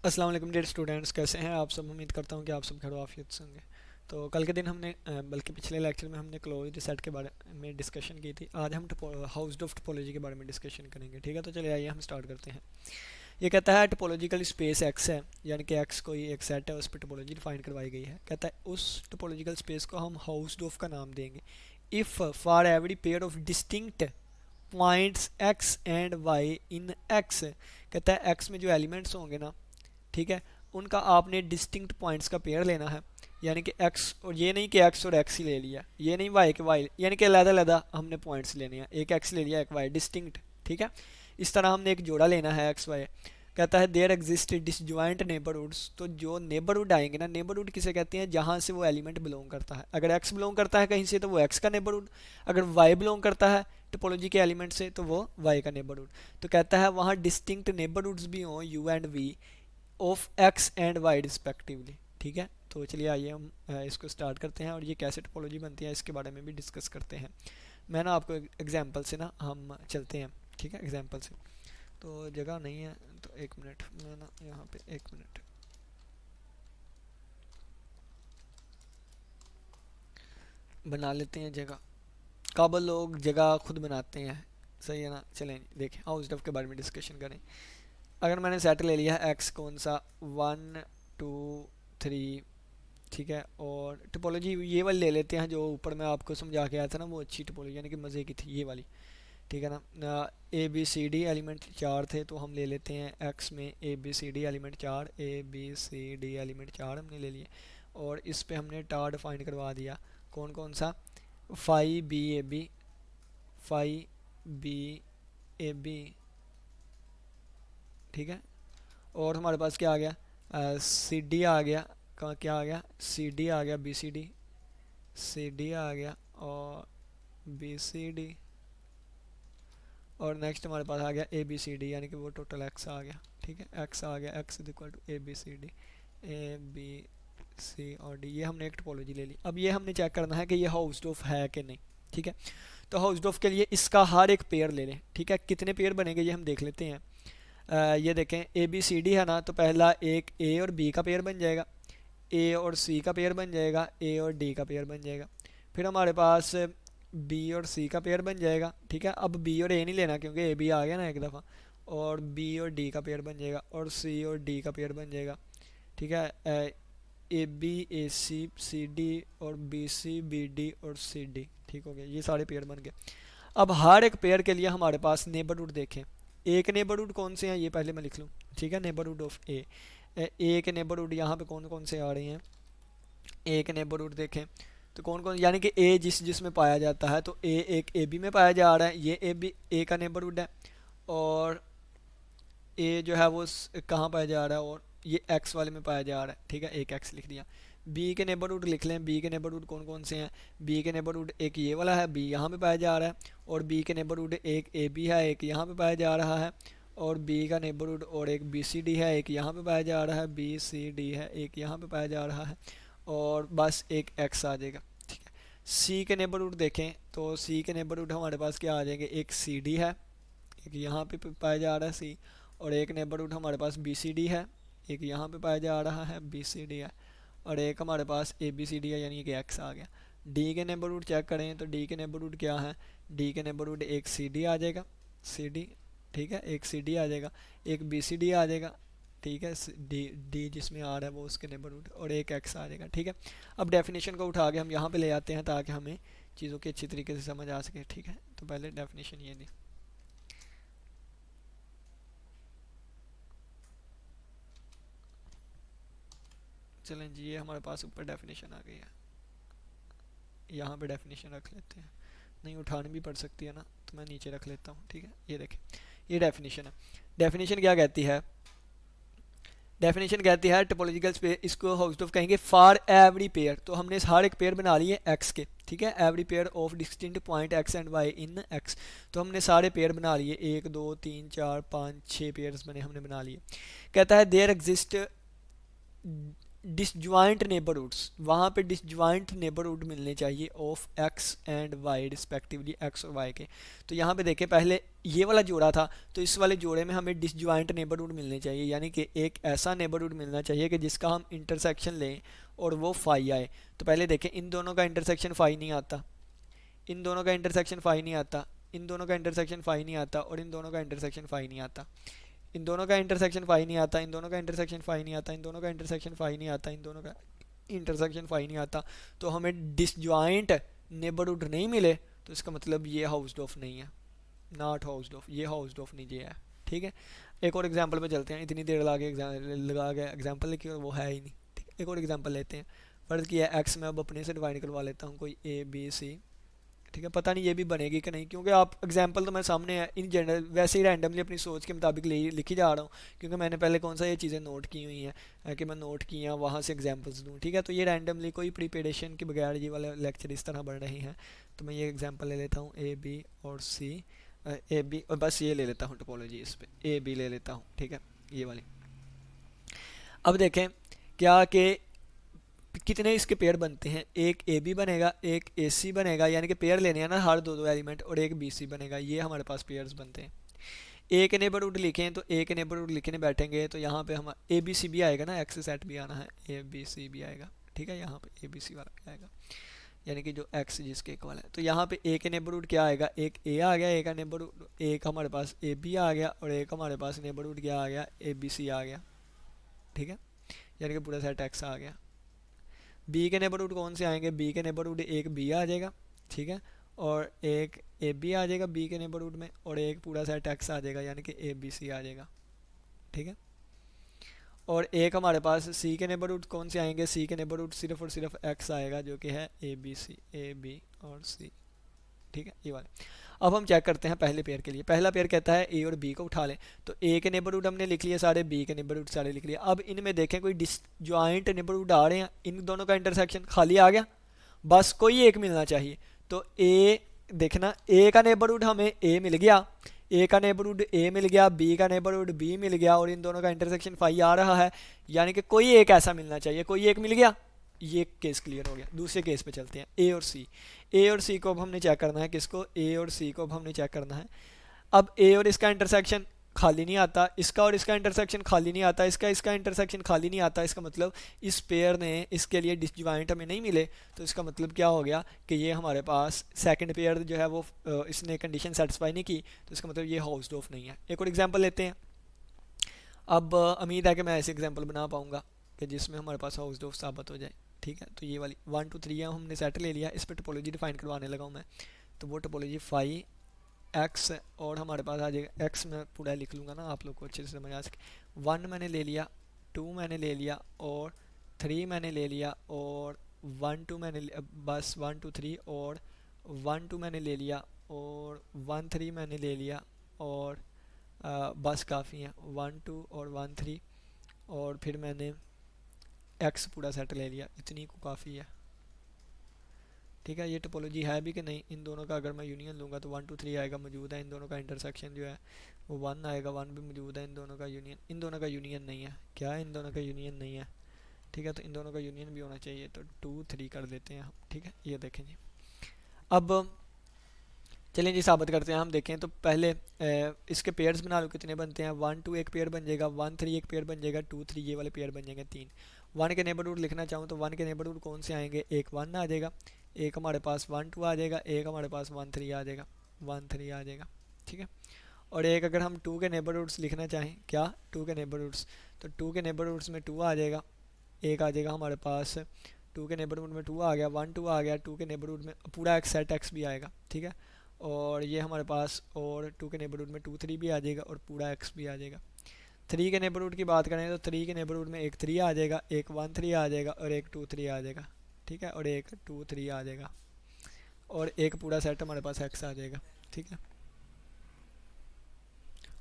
अस्सलाम वालेकुम dear students, कैसे हैं आप सब। उम्मीद करता हूं कि आप सब खैर आफियत से होंगे। तो कल के दिन हमने बल्कि पिछले लेक्चर में हमने क्लोज्ड सेट के बारे में डिस्कशन की थी। आज हम हाउस्ड ऑफ टोपोलॉजी के बारे में डिस्कशन करेंगे। ठीक है, तो चलिए आइए हम स्टार्ट करते हैं। ये कहता है टोपोलॉजिकल स्पेस एक्स है, यानी कि एक्स कोई एक सेट है, उस पर टोपोलॉजी डिफाइन करवाई गई है। कहता है उस टोपोलॉजिकल स्पेस को हम हाउस्ड ऑफ का नाम देंगे if for every pair of distinct points X and Y in X. कहता है एक्स में जो एलिमेंट्स होंगे ना, ठीक है, उनका आपने डिस्टिंक्ट पॉइंट्स का पेयर लेना है। यानी कि एक्स, और ये नहीं कि एक्स और एक्स ही ले लिया, ये नहीं वाई के वाई, यानी कि अलग-अलग हमने पॉइंट्स लेने हैं। एक एक्स ले लिया, एक वाई, डिस्टिंक्ट। ठीक है, इस तरह हमने एक जोड़ा लेना है एक्स वाई। कहता है देयर एग्जिस्ट डिसजॉइंट नेबरहुड्स। तो जो नेबरहुड आएंगे ना, नेबरहुड किसे कहते हैं, जहाँ से वो एलिमेंट बिलोंग करता है। अगर एक्स बिलोंग करता है कहीं से तो वो एक्स का नेबरहुड, अगर वाई बिलोंग करता है टोपोलॉजी के एलिमेंट से तो वो वाई का नेबरहुड। तो कहता है वहाँ डिस्टिंक्ट नेबरहुड्स भी हों U and V of X and Y respectively. ठीक है, तो चलिए आइए हम इसको स्टार्ट करते हैं और ये कैसे टोपोलॉजी बनती है इसके बारे में भी डिस्कस करते हैं। मैं ना आपको एग्जांपल से ना हम चलते हैं। ठीक है, एग्जांपल से। तो जगह नहीं है तो एक मिनट, मैं ना यहाँ पे एक मिनट बना लेते हैं जगह। काबल लोग जगह खुद बनाते हैं, सही है ना। चलें देखें हाउस डफ के बारे में डिस्कशन करें। अगर मैंने सेट ले लिया है एक्स कौन सा 1 2 3, ठीक है, और टोपोलॉजी ये वाली ले लेते हैं जो ऊपर मैं आपको समझा के आया था ना, वो अच्छी टोपोलॉजी यानी कि मज़े की थी ये वाली। ठीक है ना, A B C D element चार थे तो हम ले लेते हैं एक्स में A B C D element चार, A B C D element चार हमने ले लिए। और इस पे हमने टार डिफाइन करवा दिया, कौन कौन सा, phi B A B, phi B A B. ठीक है, और हमारे पास क्या आ गया, सी डी आ गया, का क्या आ गया, सी डी आ गया, B C D, C D आ गया और बी सी डी। और नेक्स्ट हमारे पास आ गया ए बी सी डी, यानी कि वो टोटल एक्स आ गया। ठीक है, एक्स आ गया, X is equal to A B C D, A B C और डी। ये हमने एक टोपोलॉजी ले ली। अब ये हमने चेक करना है कि ये हाउस्ड ऑफ है कि नहीं। ठीक है, तो हाउस्ड ऑफ के लिए इसका हर एक पेयर ले लें। ठीक है, कितने पेयर बनेंगे ये हम देख लेते हैं। ये देखें ए बी सी डी है ना, तो पहला एक ए और बी का पेयर बन जाएगा, ए और सी का पेयर बन जाएगा, ए और डी का पेयर बन जाएगा। फिर हमारे पास बी और सी का पेयर बन जाएगा। ठीक है, अब बी और ए नहीं लेना क्योंकि ए बी आ गया ना एक दफ़ा। और बी और डी का पेयर बन जाएगा और सी और डी का पेयर बन जाएगा। ठीक है, A B A C C D और बी सी बी डी और सी डी। ठीक हो गया, ये सारे पेयर बन गए। अब हर एक पेयर के लिए हमारे पास नेबरहुड देखें। एक नेबरहुड कौन से हैं ये पहले मैं लिख लूँ। ठीक है, नेबरहुड ऑफ ए, ए के नेबरहुड यहाँ पे कौन कौन से आ रहे हैं। ए के नेबरहुड देखें तो कौन कौन, यानी कि ए जिसमें पाया जाता है, तो ए एक ए बी में पाया जा रहा है, ये ए बी ए का नेबरहुड है। और ए जो है वो कहाँ पाया जा रहा है, और ये एक्स वाले में पाया जा रहा है। ठीक है, एक एक्स लिख दिया। बी के नेबरहुड लिख लें, बी के नेबरहुड कौन कौन से हैं। बी के नेबरहुड एक ये वाला है, बी यहाँ पे पाया जा रहा है। और बी के नेबरहुड एक ए बी है, एक यहाँ पे पाया जा रहा है। और बी का नेबरहुड और एक बी सी डी है, एक यहाँ पे पाया जा रहा है, बी सी डी है, एक यहाँ पे पाया जा रहा है। और बस एक एक्स आ जाएगा। ठीक है, सी के नेबरहुड देखें तो सी के नेबरहुड हमारे पास क्या आ जाएंगे, एक सी डी है, एक यहाँ पे पाया जा रहा है सी। और एक नेबरहुड हमारे पास बी सी डी है, एक यहाँ पे पाया जा रहा है बी सी डी है। और एक हमारे पास ए बी सी डी है, यानी कि एक्स आ गया। डी के नेबरहुड चेक करें तो डी के नेबरहुड क्या है, डी के नेबरहुड एक सी डी आ जाएगा, सी डी। ठीक है, एक सी डी आ जाएगा, एक बी सी डी आ जाएगा। ठीक है, डी डी जिसमें आ रहा है वो उसके नेबरहुड, और एक एक्स आ जाएगा। ठीक है, अब डेफिनेशन को उठा के हम यहाँ पे ले आते हैं ताकि हमें चीज़ों की अच्छी तरीके से समझ आ सके। ठीक है, तो पहले डेफिनेशन ये दी। चलें जी, ये हमारे पास ऊपर डेफिनेशन आ गई है, यहाँ पे डेफिनेशन रख लेते हैं। नहीं उठानी भी पड़ सकती है ना, तो मैं नीचे रख लेता हूँ। ठीक है, ये देखें, ये डेफिनेशन है। डेफिनेशन क्या कहती है, डेफिनेशन कहती है टोपोलॉजिकल स्पेस, इसको हाउस्ड ऑफ कहेंगे फॉर एवरी पेयर। तो हमने हर एक पेयर बना लिए एक्स के। ठीक है, every pair of distinct point X and Y in X. तो हमने सारे पेयर बना लिए, 1 2 3 4 5 6 पेयर्स बने, हमने बना लिए। कहता है देयर एग्जिस्ट डिसजॉइंट नेबरहुड्स, वहाँ पे डिसजॉइंट नेबरहुड मिलने चाहिए of X and Y respectively, X और वाई के। तो यहाँ पे देखें पहले ये वाला जोड़ा था, तो इस वाले जोड़े में हमें डिसजॉइंट नेबरहुड मिलने चाहिए, यानी कि एक ऐसा नेबरहुड मिलना चाहिए कि जिसका हम इंटरसेक्शन लें और वो फाई आए। तो पहले देखें इन दोनों का इंटरसेक्शन फाई नहीं आता, इन दोनों का इंटरसेक्शन फाई नहीं आता, इन दोनों का इंटरसेक्शन फाई नहीं आता, और इन दोनों का इंटरसेक्शन फाई नहीं आता, इन दोनों का इंटरसेक्शन फाई नहीं आता, इन दोनों का इंटरसेक्शन फाई नहीं आता, इन दोनों का इंटरसेक्शन फाई नहीं आता, इन दोनों का इंटरसेक्शन फाई नहीं आता। तो हमें डिसजॉइंट नेबरहुड नहीं मिले, तो इसका मतलब ये हाउस्ड ऑफ नहीं है, नॉट हाउस्ड ऑफ, ये हाउस्ड ऑफ नहीं ये है। ठीक है, एक और एग्जांपल पे चलते हैं, इतनी देर लगा के एग्जांपल लिखी और वो है ही नहीं। ठीक है, एक और एग्जांपल लेते हैं। फर्ज किया है एक्स, मैं अब अपने से डिवाइड करवा लेता हूँ कोई ए बी सी। ठीक है, पता नहीं ये भी बनेगी कि नहीं, क्योंकि आप एग्जांपल तो मैं सामने है, इन जनरल वैसे ही रैंडमली अपनी सोच के मुताबिक लिखी जा रहा हूँ, क्योंकि मैंने पहले कौन सा ये चीज़ें नोट की हुई हैं कि मैं नोट की हैं वहाँ से एग्जांपल्स दूँ। ठीक है, तो ये रैंडमली कोई प्रिपरेशन के बगैर ये वाले लेक्चर इस तरह बढ़ रहे हैं। तो मैं ये एग्जांपल ले लेता हूँ ए बी और सी, ए बी, और बस ये ले लेता हूँ टोपोलॉजी, इस पर ए बी ले लेता हूँ। ठीक है, ये वाली। अब देखें क्या कि कितने इसके पेयर बनते हैं, एक ए बी बनेगा, एक ए सी बनेगा, यानी कि पेयर लेने हैं ना हर दो दो एलिमेंट, और एक बी सी बनेगा। ये हमारे पास पेयर्स बनते हैं। ए के नेबरहुड लिखें तो ए के नेबरहुड लिखने बैठेंगे तो यहाँ पे हम ए बी सी भी आएगा ना, एक्स सेट भी आना है, ए बी सी भी आएगा। ठीक है, यहाँ पे ए बी सी वाला भी आएगा, यानी कि जो एक्स जिसके इक्वल है। तो यहाँ पे ए के नेबरहुड क्या आएगा, एक ए आ गया, ए का नेबरहुड, एक हमारे पास ए बी आ गया, और एक हमारे पास नेबरहुड क्या आ गया, ए बी सी आ गया। ठीक है, यानी कि पूरा सेट एक्स आ गया। बी के नेबरहुड कौन से आएंगे, बी के नेबरहुड एक बी आ जाएगा। ठीक है, और एक ए बी आ जाएगा बी के नेबरहुड में, और एक पूरा सेट एक्स आ जाएगा, यानी कि ए बी सी आ जाएगा। ठीक है, और एक हमारे पास सी के नेबरहुड कौन से आएंगे, सी के नेबरहुड सिर्फ और सिर्फ एक्स आएगा, जो कि है A B C, A B और सी। ठीक है, ये वाले। अब हम चेक करते हैं पहले पेयर के लिए। पहला पेयर कहता है ए और बी को उठा लें, तो ए के नेबरहुड हमने लिख लिए सारे, बी के नेबरहुड सारे लिख लिए। अब इनमें देखें कोई डिसजॉइंट नेबरहुड आ रहे हैं, इन दोनों का इंटरसेक्शन खाली आ गया, बस कोई एक मिलना चाहिए। तो ए देखना, ए का नेबरहुड हमें ए मिल गया, ए का नेबरहुड ए मिल गया, बी का नेबरहुड बी मिल गया, और इन दोनों का इंटरसेक्शन फाई आ रहा है, यानी कि कोई एक ऐसा मिलना चाहिए, कोई एक मिल गया। ये केस क्लियर हो गया। दूसरे केस पे चलते हैं, ए और सी। ए और सी को अब हमने चेक करना है, किसको, ए और सी को अब हमने चेक करना है। अब ए और इसका इंटरसेक्शन खाली नहीं आता, इसका और इसका इंटरसेक्शन खाली नहीं आता, इसका इसका इंटरसेक्शन खाली नहीं आता। इसका मतलब इस पेयर ने इसके लिए डिसजॉइंट हमें नहीं मिले, तो इसका मतलब क्या हो गया कि ये हमारे पास सेकंड पेयर जो है वो इसने कंडीशन सेटिस्फाई नहीं की, तो इसका मतलब ये हाउस्ड ऑफ नहीं है। एक और एग्जांपल लेते हैं। अब उम्मीद है कि मैं ऐसे एग्जांपल बना पाऊंगा कि जिसमें हमारे पास हाउस्ड ऑफ साबित हो जाए। ठीक है, तो ये वाली 1 2 3 है, हमने सेट ले लिया, इस पर टोपोलॉजी डिफाइन करवाने लगा हूँ मैं। तो वो टोपोलॉजी फाई एक्स, और हमारे पास आ जाएगा एक्स, मैं पूरा लिख लूँगा ना आप लोग को अच्छे से समझ आ सके। 1 मैंने ले लिया, 2 मैंने ले लिया, और 3 मैंने ले लिया, और 1 2 मैंने बस 1 2 3, और 1 2 मैंने ले लिया, और 1 3 मैंने ले लिया, और बस काफ़ी है 1 2 और 1 3, और फिर मैंने एक्स पूरा सेट ले लिया, इतनी को काफ़ी है। ठीक है, ये टोपोलॉजी है भी कि नहीं, इन दोनों का अगर मैं यूनियन लूँगा तो 1 2 3 आएगा, मौजूद है। इन दोनों का इंटरसेक्शन जो है वो 1 आएगा, 1 भी मौजूद है। इन दोनों का यूनियन, इन दोनों का यूनियन नहीं है, क्या है, इन दोनों का यूनियन नहीं है। ठीक है, तो इन दोनों का यूनियन भी होना चाहिए, तो 2 3 कर देते हैं हम। ठीक है, ये देखें जी। अब चलें जी साबित करते हैं। हम देखें तो पहले इसके पेयर्स बना लो, कितने बनते हैं, 1 2 एक पेयर बन जाएगा, 1 3 एक पेयर बन जाएगा, 2 3 ये वाले पेयर बन जाएंगे 3। 1 के नेबरहुड लिखना चाहूँ तो 1 के नेबरहुड कौन से आएंगे, एक 1 आ जाएगा, एक हमारे पास 1 2 आ जाएगा, एक हमारे पास 1 3 आ जाएगा, 1 3 आ जाएगा। ठीक है, और एक अगर हम 2 के नेबरहुड्स लिखना चाहें, क्या 2 के नेबरहुड्स, तो 2 के नेबरहुड्स में 2 आ जाएगा, एक आ जाएगा हमारे पास 2 के नेबरहुड में 2 आ गया, 1 2 आ गया, 2 के नेबरहुड में पूरा एक सेट एक्स भी आएगा। ठीक है, और ये हमारे पास, और 2 के नेबरहुड में 2 3 भी आ जाएगा, और पूरा एक्स भी आ जाएगा। 3 के नेबरहुड की बात करें तो 3 के नेबरहुड में एक 3 आ जाएगा, एक 1 3 आ जाएगा, और एक 2 3 आ जाएगा। ठीक है, और एक 2 3 आ जाएगा, और एक पूरा सेट हमारे पास एक्स आ जाएगा। ठीक है,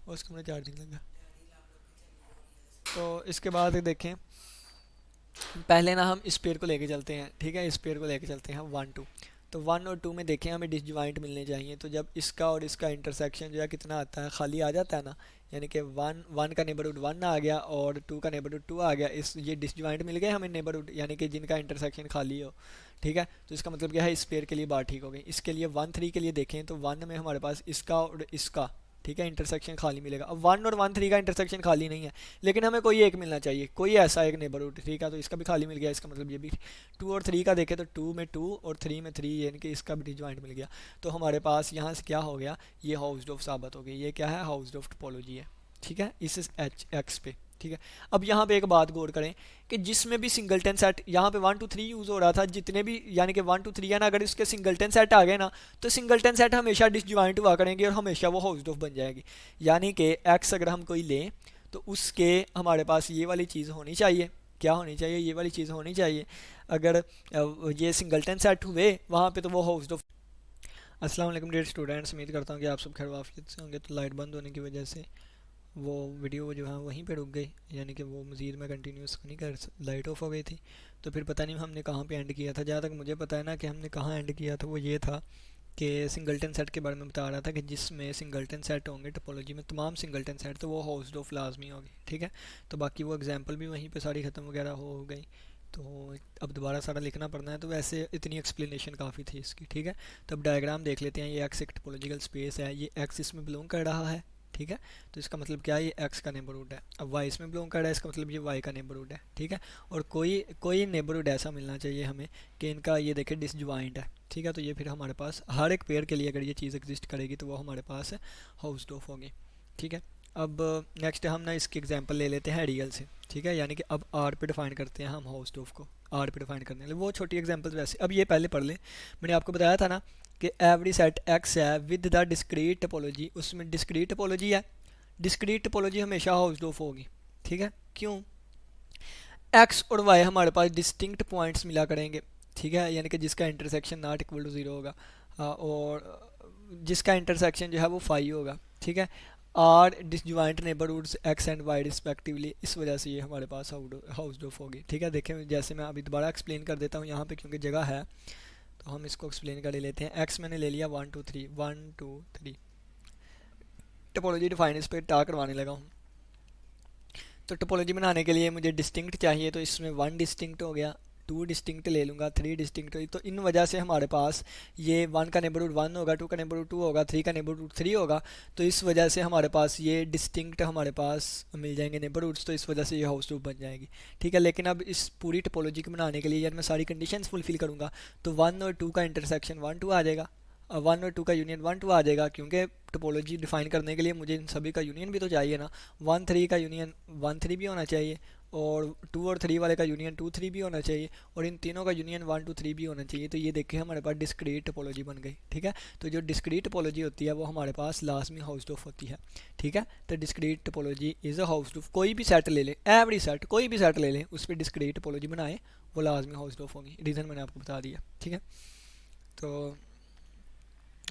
और उसको मैंने चार्जिंग लगा। तो इसके बाद देखें, पहले ना हम इस पेयर को लेके चलते हैं। ठीक है, इस पेयर को लेके चलते हैं 1 2। तो 1 और 2 में देखें हमें डिसजॉइंट मिलने चाहिए, तो जब इसका और इसका इंटरसेक्शन जो है कितना आता है, खाली आ जाता है ना, यानी कि वन का नेबरहुड वन आ गया और टू का नेबरहुड टू आ गया, इस ये डिसजॉइंट मिल गए हमें नेबरहुड, यानी कि जिनका इंटरसेक्शन खाली हो। ठीक है, तो इसका मतलब क्या है, इस पेयर के लिए बात ठीक हो गई। इसके लिए 1 3 के लिए देखें तो 1 में हमारे पास इसका और इसका, ठीक है, इंटरसेक्शन खाली मिलेगा। अब 1 और 1 3 का इंटरसेक्शन खाली नहीं है, लेकिन हमें कोई एक मिलना चाहिए, कोई ऐसा एक नेबरहुड। ठीक है, तो इसका भी खाली मिल गया, इसका मतलब ये भी 2 और 3 का देखें तो 2 में 2 और 3 में 3, यानी कि इसका भी डिसजॉइंट मिल गया। तो हमारे पास यहाँ से क्या हो गया, ये हाउसडॉफ साबित हो गई। ये क्या है, हाउसडॉफ टोपोलॉजी है। ठीक है, इस एच एक्स पे। ठीक है, अब यहाँ पे एक बात गौर करें कि जिसमें भी सिंगलटन सेट, यहाँ पे 1 2 3 यूज़ हो रहा था, जितने भी यानी कि 1 2 3 है ना, अगर इसके सिंगलटन सेट आ गए ना, तो सिंगलटन सेट हमेशा डिसजॉइंट हुआ करेंगे और हमेशा वो हाउसडॉफ बन जाएगी। यानी कि एक्स अगर हम कोई लें तो उसके हमारे पास ये वाली चीज़ होनी चाहिए। क्या होनी चाहिए, ये वाली चीज़ होनी चाहिए। अगर ये सिंगलटन सेट हुए वहाँ पे तो वो हाउसडॉफ। अस्सलाम वालेकुम डियर स्टूडेंट्स, उम्मीद करता हूँ कि आप सब खैर वाफियत से होंगे। तो लाइट बंद होने की वजह से वो वीडियो जो है वहीं पे रुक गई, यानी कि वो मज़ीद में कंटिन्यूस नहीं कर, लाइट ऑफ हो गई थी। तो फिर पता नहीं हमने कहाँ पे एंड किया था। जहाँ तक मुझे पता है ना कि हमने कहाँ एंड किया था, वो ये था कि सिंगलटन सेट के बारे में बता रहा था कि जिसमें सिंगलटन सेट होंगे टोपोलॉजी में, तमाम सिंगलटन सेट, तो वो हाउसडॉफ लाजमी होगी। ठीक है, तो बाकी वो एग्जांपल भी वहीं पे सारी ख़त्म वगैरह हो गई। तो अब दोबारा सारा लिखना पड़ना है, तो वैसे इतनी एक्सप्लेनेशन काफ़ी थी इसकी। ठीक है, तो अब डायग्राम देख लेते हैं। ये एक्स एक टोपोलॉजिकल स्पेस है, ये एक्स इसमें बिलोंग कर रहा है। ठीक है, तो इसका मतलब क्या है, ये एक्स का नेबरहुड है। अब वाई इसमें बिलोंग कर रहा है, इसका मतलब ये वाई का नेबरहुड है। ठीक है, और कोई कोई नेबरहुड ऐसा मिलना चाहिए हमें कि इनका ये देखे डिसजॉइंट है। ठीक है, तो ये फिर हमारे पास हर एक पेयर के लिए अगर ये चीज़ एग्जिस्ट करेगी तो वो हमारे पास हाउसडॉफ होगी। ठीक है, अब नेक्स्ट हम ना इसकी एग्जांपल ले लेते हैं रियल से। ठीक है, यानी कि अब आर पे डिफाइन करते हैं हम हाउसडॉफ को। आर पे डिफाइन करने के लिए वो छोटी एग्जांपल्स वैसे, अब ये पहले पढ़ लें। मैंने आपको बताया था ना कि एवरी सेट एक्स है विद द डिस्क्रीट टोपोलॉजी, उसमें डिस्क्रीट टोपोलॉजी है। डिस्क्रीट टोपोलॉजी हमेशा हाउसडॉफ होगी। ठीक है, क्यों, एक्स और वाई हमारे पास डिस्टिंक्ट पॉइंट्स मिला करेंगे। ठीक है, यानी कि जिसका इंटरसेक्शन नॉट इक्वल टू 0 होगा, और जिसका इंटरसेक्शन जो है वो 5 होगा। ठीक है, are disjoint neighbourhoods X and Y respectively, इस वजह से ये हमारे पास हाउसडॉफ होगी। ठीक है, देखें जैसे मैं अभी दोबारा एक्सप्लेन कर देता हूँ यहाँ पे, क्योंकि जगह है तो हम इसको एक्सप्लेन कर लेते हैं। एक्स मैंने ले लिया 1 2 3 टोपोलॉजी डिफाइन इस पर टा करवाने लगा हूँ। तो टोपोलॉजी बनाने के लिए मुझे डिस्टिंक्ट चाहिए, तो इसमें 1 डिस्टिंक्ट हो गया, 2 डिस्टिंक्ट ले लूँगा, 3 डिस्टिंक्ट हुई। तो इन वजह से हमारे पास ये 1 का नेबरहुड 1 होगा, 2 का नेबरहुड 2 होगा, 3 का नेबरहुड 3 होगा। तो इस वजह से हमारे पास ये डिस्टिंक्ट हमारे पास मिल जाएंगे नेबरहुड्स, तो इस वजह से ये हाउसडॉफ बन जाएगी। ठीक है, लेकिन अब इस पूरी टोपोलॉजी को बनाने के लिए यार मैं सारी कंडीशंस फुलफिल करूँगा, तो 1 और 2 का इंटरसेक्शन 1 2 आ जाएगा, 1 और 2 का यूनियन 1 2 आ जाएगा, क्योंकि टोपोलॉजी डिफाइन करने के लिए मुझे इन सभी का यूनियन भी तो चाहिए ना। 1 3 का यूनियन 1 3 भी होना चाहिए, और 2 और 3 वाले का यूनियन 2 3 भी होना चाहिए, और इन तीनों का यूनियन 1 2 3 भी होना चाहिए। तो ये देखिए हमारे पास डिस्क्रीट टोपोलॉजी बन गई। ठीक है, तो जो डिस्क्रीट टोपोलॉजी होती है वो हमारे पास लाजमी हाउसडॉफ होती है। ठीक है, तो डिस्क्रीट टोपोलॉजी इज़ अ हाउसडॉफ। कोई भी सेट ले लें, एवरी सेट, कोई भी सेट ले लें, उस पर डिस्क्रीट टोपोलॉजी बनाए, वो लाजमी हाउसडॉफ होगी। रीज़न मैंने आपको बता दिया। ठीक है, तो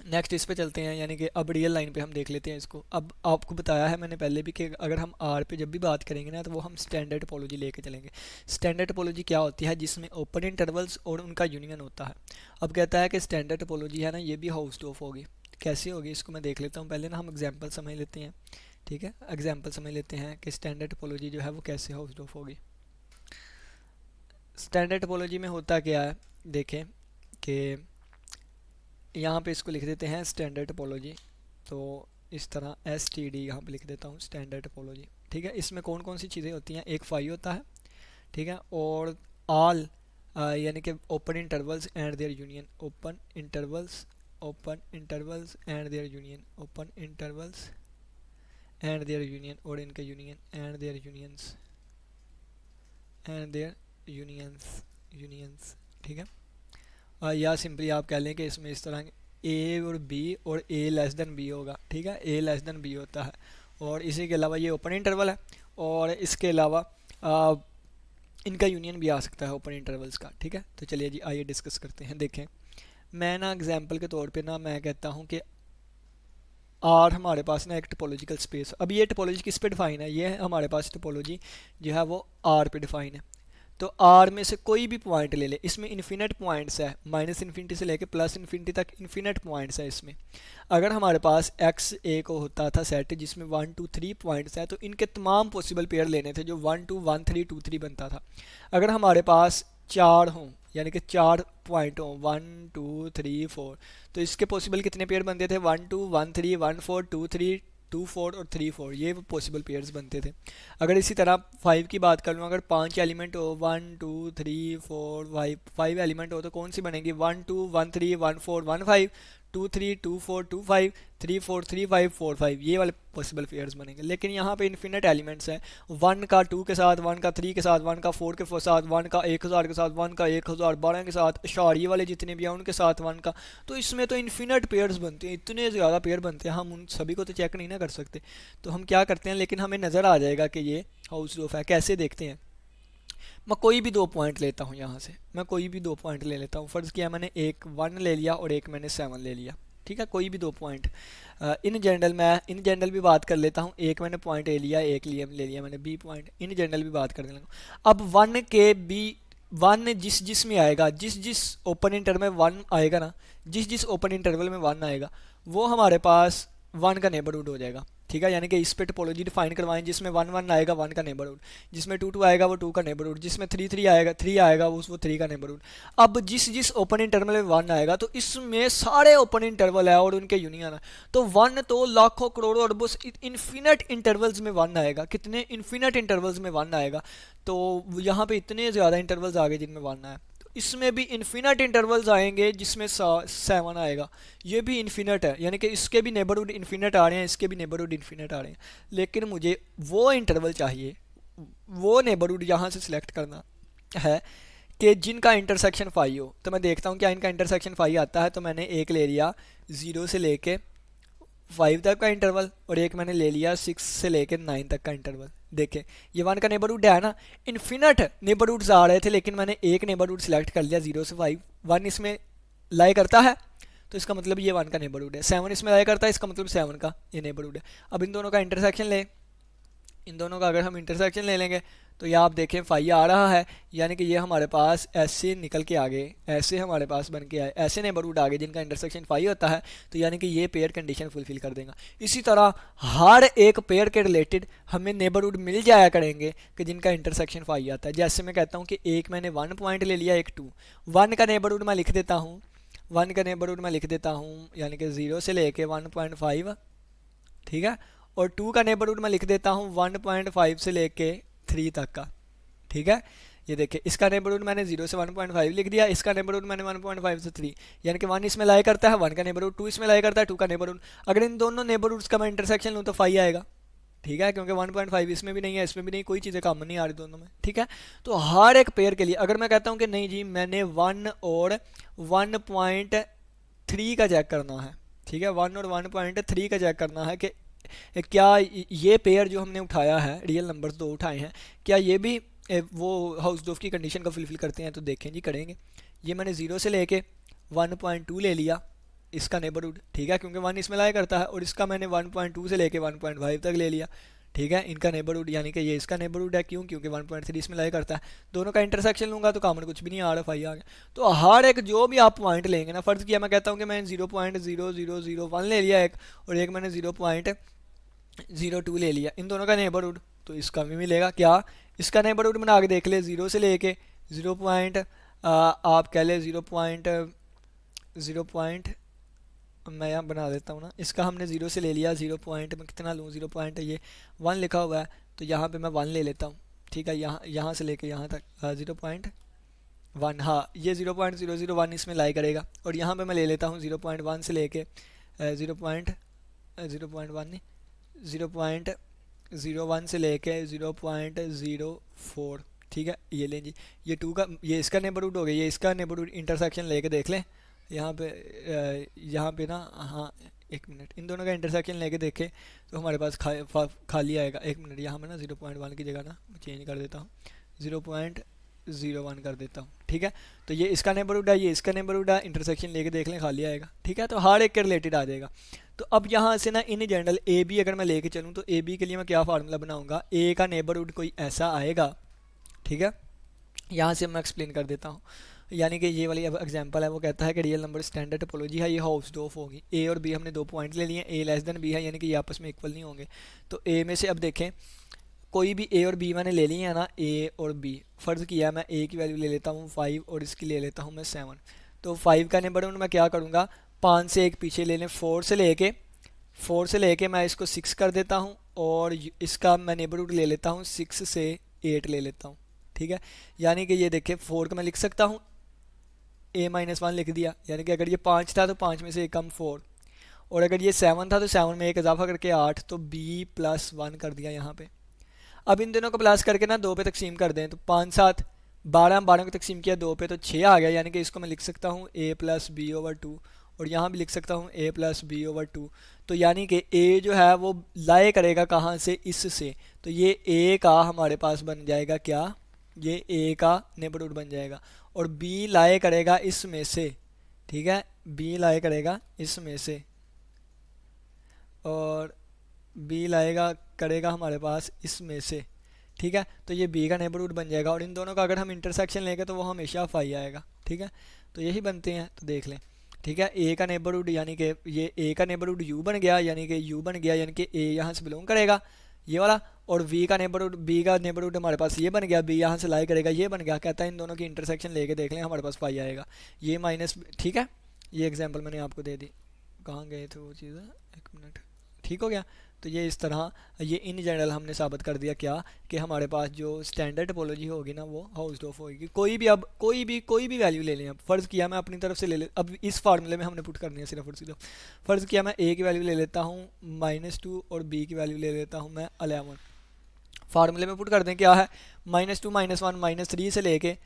नेक्स्ट इस पे चलते हैं, यानी कि अब रियल लाइन पे हम देख लेते हैं इसको। अब आपको बताया है मैंने पहले भी कि अगर हम आर पे जब भी बात करेंगे ना, तो वो हम स्टैंडर्ड टोपोलॉजी लेके चलेंगे। स्टैंडर्ड टोपोलॉजी क्या होती है, जिसमें ओपन इंटरवल्स और उनका यूनियन होता है। अब कहता है कि स्टैंडर्ड टोपोलॉजी है ना, ये भी हाउसडॉफ होगी। कैसे होगी इसको मैं देख लेता हूँ। पहले ना हम एग्जाम्पल समझ लेते हैं। ठीक है, एग्जाम्पल समझ लेते हैं कि स्टैंडर्ड टोपोलॉजी जो है वो कैसे हाउसडॉफ होगी। स्टैंडर्ड टोपोलॉजी में होता क्या है, देखें कि यहाँ पे इसको लिख देते हैं स्टैंडर्ड टोपोलॉजी। तो इस तरह एस टी डी यहाँ पे लिख देता हूँ स्टैंडर्ड टोपोलॉजी। ठीक है, इसमें कौन कौन सी चीज़ें होती हैं, एक फाई होता है। ठीक है, और ऑल यानी कि open intervals and their union, open intervals and their union, open intervals and their union, और इनका union and their unions, and their unions. ठीक है, या सिंपली आप कह लें कि इसमें इस तरह ए और बी और ए लेस देन बी होगा। ठीक है, ए लेस देन बी होता है, और इसी के अलावा ये ओपन इंटरवल है, और इसके अलावा इनका यूनियन भी आ सकता है ओपन इंटरवल्स का। ठीक है, तो चलिए जी आइए डिस्कस करते हैं। देखें मैं ना एग्जांपल के तौर पे ना मैं कहता हूँ कि आर हमारे पास ना एक टोपोलॉजिकल स्पेस। अब ये टोपोलॉजी किस पे डिफाइन है, ये हमारे पास टोपोलॉजी जो है वो आर पे डिफाइन है। तो आर में से कोई भी पॉइंट ले ले, इसमें इन्फिनिट पॉइंट्स है, माइनस इन्फिनिटी से लेके प्लस इन्फिनिटी तक इन्फिनिट पॉइंट्स है इसमें। अगर हमारे पास एक्स ए को होता था सेट जिसमें 1 2 3 पॉइंट्स हैं, तो इनके तमाम पॉसिबल पेयर लेने थे जो 1 2 1 3 2 3 बनता था। अगर हमारे पास 4 हों, यानी कि 4 पॉइंट हों 1 2 3 4, तो इसके पॉसिबल कितने पेयर बनते थे? 1 2 1 3 1 4 2 3 2 4 और 3 4, ये पॉसिबल पेयर्स बनते थे। अगर इसी तरह 5 की बात कर लूँ, अगर 5 एलिमेंट हो 1 2 3 4 5 एलिमेंट हो तो कौन सी बनेगी? 1 2 1 3 1 4 1 5 2 3 2 4 2 5 3 4 3 5 4 5, ये वाले पॉसिबल पेयर्स बनेंगे। लेकिन यहाँ पे इन्फिनिट एलिमेंट्स हैं, 1 का 2 के साथ, 1 का 3 के साथ, 1 का 4 के साथ, 1 का 1000 के साथ, 1 का 1012 के साथ, अशारिये वाले जितने भी हैं उनके साथ 1 का, तो इसमें तो इन्फिनिट पेयर्स बनते हैं, इतने ज़्यादा पेयर बनते हैं, हम उन सभी को तो चेक नहीं ना कर सकते। तो हम क्या करते हैं, लेकिन हमें नज़र आ जाएगा कि ये हाउस ऑफ है। कैसे देखते हैं? मैं कोई भी 2 पॉइंट लेता हूँ, यहाँ से मैं कोई भी 2 पॉइंट ले लेता हूँ। फ़र्ज़ किया मैंने एक 1 ले लिया और एक मैंने 7 ले लिया, ठीक है, कोई भी 2 पॉइंट। इन जनरल मैं इन जनरल भी बात कर लेता हूँ, एक मैंने पॉइंट ए लिया, एक लिए ले लिया मैंने बी पॉइंट। इन जनरल भी बात करने लगा। अब 1 के बी 1 जिस जिस में आएगा, जिस जिस ओपन इंटरवल में 1 आएगा ना, जिस जिस ओपन इंटरवल में 1 आएगा वो हमारे पास 1 का नेबरहुड हो जाएगा, ठीक है। यानी कि इस पे टोपोलॉजी डिफाइन करवाएं, जिसमें 1 1 आएगा 1 का नेबरहुड, जिसमें 2 2 आएगा वो 2 का नेबरहुड, जिसमें 3 3 आएगा 3 आएगा वो 3 का नेबरहुड। अब जिस जिस ओपन इंटरवल में 1 आएगा तो इसमें सारे ओपन इंटरवल है और उनके यूनियन है, तो 1 तो लाखों करोड़ों अरबों इन्फिनिट इंटरवल्स में 1 आएगा। कितने इन्फिनिट इंटरवल्स में 1 आएगा? तो यहाँ पे इतने ज़्यादा इंटरवल्स आ गए जिनमें 1 आया। इसमें भी इन्फिनिट इंटरवल्स आएंगे जिसमें 7 आएगा, ये भी इन्फिनिट है, यानी कि इसके भी नेबरहुड इन्फिनिट आ रहे हैं, इसके भी नेबरहुड इन्फिनिट आ रहे हैं। लेकिन मुझे वो इंटरवल चाहिए, वो नेबरहुड यहाँ से सिलेक्ट करना है कि जिनका इंटरसेक्शन 5 हो। तो मैं देखता हूँ क्या इनका इंटरसेक्शन 5 आता है। तो मैंने एक ले लिया 0 से लेके 5 तक का इंटरवल और एक मैंने ले लिया 6 से लेके 9 तक का इंटरवल। देखें ये 1 का नेबरहुड है ना, इन्फिनिट नेबरहुड्स आ रहे थे, लेकिन मैंने एक नेबरहुड सिलेक्ट कर लिया 0 से 5। 1 इसमें लाई करता है तो इसका मतलब ये 1 का नेबरहुड है, 7 इसमें लाई करता है इसका मतलब 7 का ये नेबरहुड है। अब इन दोनों का इंटरसेक्शन लें, इन दोनों का अगर हम इंटरसेक्शन ले लेंगे तो ये आप देखें 5 आ रहा है, यानी कि ये हमारे पास ऐसे निकल के आगे, ऐसे हमारे पास बन के आए, ऐसे नेबरहुड आगे जिनका इंटरसेक्शन 5 होता है, तो यानी कि ये पेयर कंडीशन फुलफिल कर देगा। इसी तरह हर एक पेयर के रिलेटेड हमें नेबरहुड मिल जाया करेंगे कि जिनका इंटरसेक्शन 5 आता है। जैसे मैं कहता हूँ कि एक मैंने 1 पॉइंट ले लिया, एक 2, 1 का नेबरहुड मैं लिख देता हूँ, 1 का नेबरहुड मैं लिख देता हूँ यानी कि 0 से लेके 1.5, ठीक है, और 2 का नेबरहुड मैं लिख देता हूँ 1.5 से लेके 3 तक का, ठीक है। ये देखिए इसका नेबरहुड मैंने 0 से 1.5 लिख दिया, इसका नेबरहुड मैंने 1.5 से 3, यानी कि 1 इसमें लाई करता है 1 का नेबरहुड, 2 इसमें लाई करता है 2 का नेबरहुड। अगर इन दोनों नेबरहुड्स का मैं इंटरसेक्शन लूँ तो 5 आएगा, ठीक है, क्योंकि 1.5 इसमें भी नहीं है इसमें भी नहीं, कोई चीज़ें कॉमन नहीं आ रही दोनों में, ठीक है। तो हर एक पेयर के लिए अगर मैं कहता हूँ कि नहीं जी मैंने 1 और 1.3 का चेक करना है, ठीक है, 1 और 1.3 का चेक करना है कि क्या ये पेयर जो हमने उठाया है, रियल नंबर्स 2 उठाए हैं, क्या ये भी वो हाउसडॉर्फ की कंडीशन को फुलफिल करते हैं? तो देखें जी करेंगे। ये मैंने 0 से लेके 1.2 ले लिया इसका नेबरहुड, ठीक है, क्योंकि 1 इसमें लाया करता है, और इसका मैंने 1.2 से लेके 1.5 तक ले लिया, ठीक है, इनका नेबरहुड, यानी कि ये इसका नेबरहुड है, क्यों? क्योंकि 1.3 इसमें लाया करता है। दोनों का इंटरसेक्शन लूँगा तो कॉमन कुछ भी नहीं आ रहा, 5 आ गया। तो हर एक जो भी आप पॉइंट लेंगे ना, फ़र्ज़ किया मैं कहता हूँ कि मैंने 0.0001 ले लिया एक, और एक मैंने 0.02 ले लिया, इन दोनों का नेबरहुड, तो इसका भी मिलेगा क्या? इसका नेबरहुड बना आगे देख ले, 0 से लेके 0 आप कह ले 0 मैं यहाँ बना देता हूँ ना, इसका हमने 0 से ले लिया, 0 मैं कितना लूँ, 0 ये 1 लिखा हुआ है तो यहाँ पे मैं 1 ले लेता हूँ, ठीक है, यहाँ से लेके यहाँ तक 0.1, हाँ ये 0.001 इसमें लाई करेगा, और यहाँ पे मैं ले लेता हूँ 0.1 से लेके 0.1 नहीं 0.01 से लेके 0.04, ठीक है। ये लें जी, ये 2 का, ये इसका नेबरहुड हो गया, ये इसका नेबरहुड इंटरसेक्शन लेके देख लें यहाँ पे ना, हाँ एक मिनट, इन दोनों का इंटरसेक्शन लेके देखें तो हमारे पास खाली आएगा। एक मिनट, यहाँ पे ना 0.1 की जगह ना चेंज कर देता हूँ, 0.01 कर देता हूँ, ठीक है। तो ये इसका नेबरहुड है, ये इसका नेबरहुड है, इंटरसेक्शन लेके देख लें खाली आएगा, ठीक है। तो हर एक के रिलेटेड आ जाएगा। तो अब यहाँ से ना इन जनरल ए बी अगर मैं लेके चलूँ तो ए बी के लिए मैं क्या फार्मूला बनाऊँगा, ए का नेबरहुड कोई ऐसा आएगा, ठीक है, यहाँ से मैं एक्सप्लेन कर देता हूँ। यानी कि ये वाली अब एग्जांपल है, वो कहता है कि रियल नंबर स्टैंडर्ड टोपोलॉजी है, ये हाउसडॉर्फ होगी। ए और बी हमने 2 पॉइंट ले लिए, ए लेस देन बी है यानी कि ये आपस में इक्वल नहीं होंगे। तो ए में से अब देखें, कोई भी ए और बी मैंने ले लिए हैं ना, ए और बी, फ़र्ज़ किया मैं ए की वैल्यू ले लेता हूँ 5 और इसकी ले लेता हूँ मैं 7। तो 5 का नेबरहुड मैं क्या करूँगा, 5 से एक पीछे ले लें, 4 से लेके मैं इसको 6 कर देता हूँ, और इसका मैं नेबरहुड ले लेता हूँ 6 से 8 ले लेता हूँ। ठीक है, यानी कि ये देखिए 4 का मैं लिख सकता हूँ a-1 लिख दिया, यानी कि अगर ये 5 था तो 5 में से एक कम 4, और अगर ये 7 था तो 7 में एक इजाफा करके 8, तो b+1 कर दिया यहाँ पे। अब इन दोनों को प्लस करके ना 2 पे तकसीम कर दें, तो 5 7 12, 12 को तकसीम किया 2 पे तो 6 आ गया, यानी कि इसको मैं लिख सकता हूँ a+b/2, और यहाँ भी लिख सकता हूँ a+b/2। तो यानी कि a जो है वो लाए करेगा कहाँ से, इससे, तो ये a का हमारे पास बन जाएगा क्या, ये a का नेबरहुड बन जाएगा, और b लाए करेगा इसमें से। ठीक है, b लाए करेगा इसमें से, और बी लाएगा करेगा हमारे पास इसमें से। ठीक है, तो ये बी का नेबरहुड बन जाएगा, और इन दोनों का अगर हम इंटरसेक्शन लेंगे तो वो हमेशा फाई आएगा। ठीक है, तो यही बनते हैं, तो देख लें। ठीक है, ए का नेबरहुड यानी कि ये ए का नेबरहुड यू बन गया, यानी कि यू बन गया, यानी कि ए यहाँ से बिलोंग करेगा ये वाला, और वी का नेबरहुड, बी का नेबरहुड हमारे पास ये बन गया, बी यहाँ से लाई करेगा ये बन गया। कहता है इन दोनों की इंटरसेक्शन लेके देख लें, हमारे पास फाई आएगा, ये माइनस। ठीक है, ये एग्जाम्पल मैंने आपको दे दी, कहाँ गए थे वो चीज़, 1 मिनट। ठीक हो गया, तो ये इस तरह, ये इन जनरल हमने साबित कर दिया क्या, कि हमारे पास जो स्टैंडर्ड टोपोलॉजी होगी ना वो हाउसडॉर्फ होगी। कोई भी, अब कोई भी वैल्यू ले लें, अब फ़र्ज़ किया मैं अपनी तरफ से ले ले, अब इस फार्मूले में हमने पुट करनी है सिर्फ और सिर्फ। फ़र्ज़ किया मैं ए की वैल्यू ले लेता हूँ -2 और बी की वैल्यू ले लेता हूँ मैं 11। फार्मूले में पुट कर दें, क्या है, -2 -1 -3 से लेके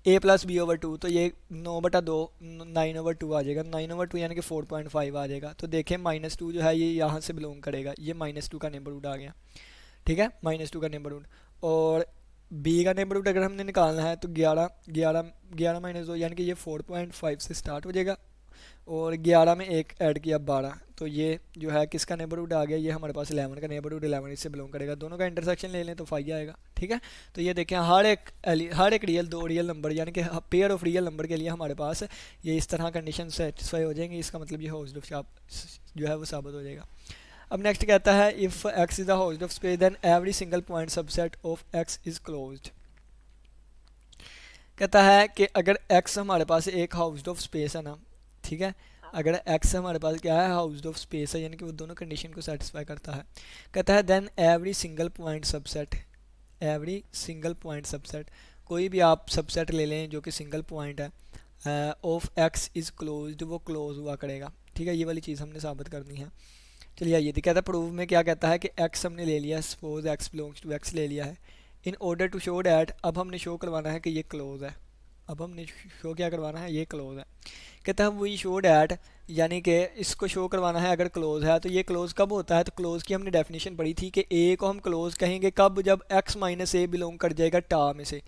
a+b/2, तो ये 9/2 9/2 आ जाएगा, 9/2 यानी कि 4.5 आ जाएगा। तो देखें -2 जो है ये यहाँ से बिलोंग करेगा, ये -2 का नेबरहुड आ गया। ठीक है, -2 का नेबरहुड, और b का नेबरहुड अगर हमने निकालना है तो 11 11 11 -2 यानी कि ये 4.5 से स्टार्ट हो जाएगा, और 11 में एक ऐड किया 12, तो ये जो है किसका नेबरहुड आ गया, ये हमारे पास 11 का नेबरहुड, 11 इससे बिलोंग करेगा। दोनों का इंटरसेक्शन ले लें तो फाइव आएगा। ठीक है, तो ये देखें हर एक रियल, 2 रियल नंबर यानी कि पेयर ऑफ रियल नंबर के लिए हमारे पास ये इस तरह कंडीशन सेटिस्फाई हो जाएंगी। इसका मतलब ये हाउसडॉर्फ जो है वो साबित हो जाएगा। अब नेक्स्ट कहता है, if x is the Hausdorff space then every single point subset of x is closed. कहता है कि अगर x हमारे पास एक हाउसडॉर्फ स्पेस है ना, ठीक है, अगर x हमारे पास क्या है, हाउसडॉर्फ स्पेस है, यानी कि वो दोनों कंडीशन को सेटिस्फाई करता है। कहता है then every single point subset, कोई भी आप सबसेट ले लें जो कि सिंगल पॉइंट है, ऑफ x इज़ क्लोज्ड, वो क्लोज हुआ करेगा। ठीक है, ये वाली चीज़ हमने साबित करनी है। चलिए आइए, कहता है प्रूव में क्या कहता है कि x हमने ले लिया, suppose x belongs to x ले लिया है, in order to show that, अब हमने शो करवाना है कि ये क्लोज है, अब हमने शो क्या करवाना है, ये क्लोज है। कहता है वी शो डैट, यानी कि इसको शो करवाना है अगर क्लोज है, तो ये क्लोज कब होता है, तो क्लोज की हमने डेफिनेशन पढ़ी थी कि ए को हम क्लोज कहेंगे कब, जब x माइनस ए बिलोंग कर जाएगा टा में से।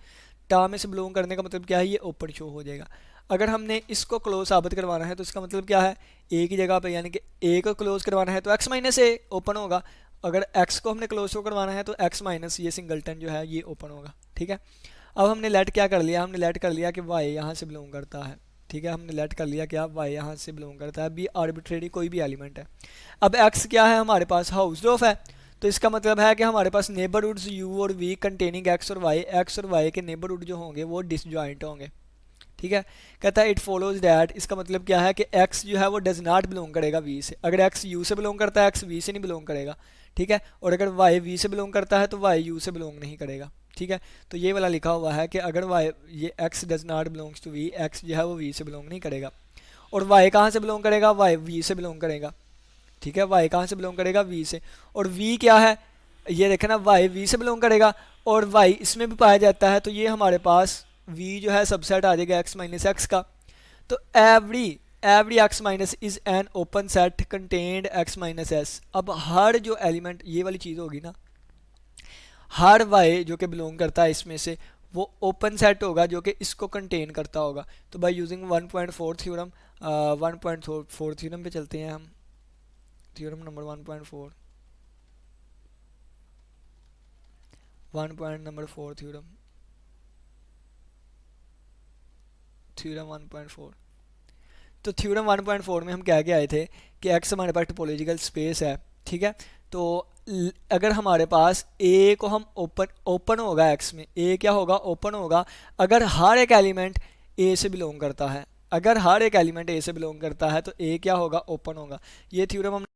टा में से बिलोंग करने का मतलब क्या है, ये ओपन शो हो जाएगा। अगर हमने इसको क्लोज साबित करवाना है तो इसका मतलब क्या है, ए की जगह पे यानी कि ए को क्लोज करवाना है तो x माइनस ए ओपन होगा, अगर x को हमने क्लोज शो करवाना है तो x माइनस ये सिंगलटन जो है ये ओपन होगा। ठीक है, अब हमने लेट क्या कर लिया, हमने लेट कर लिया कि y यहाँ से बिलोंग करता है। ठीक है, हमने लेट कर लिया कि y यहाँ से बिलोंग करता है, बी आर्बिट्रेरी कोई भी एलिमेंट है। अब x क्या है हमारे पास, हाउसडॉर्फ है, तो इसका मतलब है कि हमारे पास नेबरहुड्स u और v कंटेनिंग x और y के नेबरहुड जो होंगे वो डिसजॉइंट होंगे। ठीक है, कहता है इट फॉलोज डैट, इसका मतलब क्या है कि x जो है वो डज नॉट बिलोंग करेगा v से, अगर x u से बिलोंग करता है x v से नहीं बिलोंग करेगा। ठीक है, और अगर y v से बिलोंग करता है तो y u से बिलोंग नहीं करेगा। ठीक है, तो ये वाला लिखा हुआ है कि अगर y ये x does not belongs to v, x जो है वो v से बिलोंग नहीं करेगा, और y कहाँ से बिलोंग करेगा, y v से बिलोंग करेगा। ठीक है, y कहाँ से बिलोंग करेगा, v से, और v क्या है, ये देखें ना, y v से बिलोंग करेगा और y इसमें भी पाया जाता है, तो ये हमारे पास v जो है सबसेट आ जाएगा x माइनस एक्स का। तो every x minus is an open set contained x minus S. अब हर जो एलिमेंट ये वाली चीज़ होगी ना, हर y जो कि बिलोंग करता है इसमें से, वो ओपन सेट होगा जो कि इसको कंटेन करता होगा। तो बाय यूजिंग 1.4 थ्योरम, 1.4 थ्योरम पे चलते हैं हम, थ्योरम नंबर 1.4 थ्योरम, थ्योरम 1.4। तो थ्योरम 1.4 में हम कह के आए थे कि एक्स हमारे पास टोपोलॉजिकल स्पेस है, ठीक है। तो अगर हमारे पास ए को हम ओपन ओपन होगा एक्स में, ए क्या होगा, ओपन होगा अगर हर एक एलिमेंट ए से बिलोंग करता है। अगर हर एक एलिमेंट ए से बिलोंग करता है तो ए क्या होगा, ओपन होगा। ये थ्योरम हम